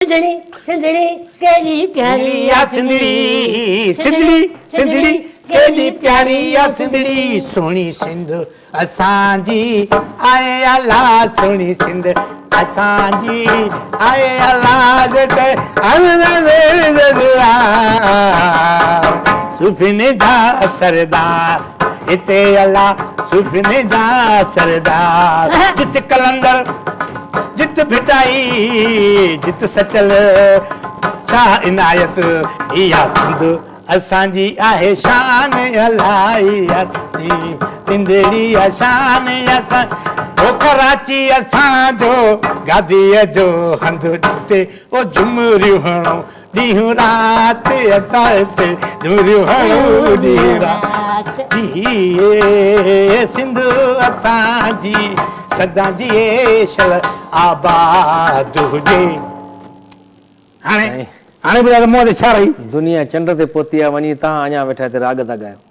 सिंधड़ी सिंधड़ी केली प्यारी या सिंधड़ी सिंधड़ी सिंधड़ी केली प्यारी या सिंधड़ी सोनी सिंध असांजी आए अला सोनी सिंध असांजी आए अला सुफिने जा सरदार इते अला सुफिने जा सरदार जित कलंदर जित भिटाई जित सचल शाह इनायत इया सिंध असांजी आहे शान अलाई सिंधड़ी शान असां ओ कराची असांजो गादीअ जो हंध जिते ओ झुमरियूं हणो ॾींहुं राति असां हिते झुमरियूं हणो ॾींहुं राति सिंध असांजी सदा जी ऐशल आबाद हुजे। हाणे ॿुधायो त मूं ते छा रही दुनिया चंड ते पहुती आहे वञी तव्हां अञा वेठा हिते राग था ॻायो।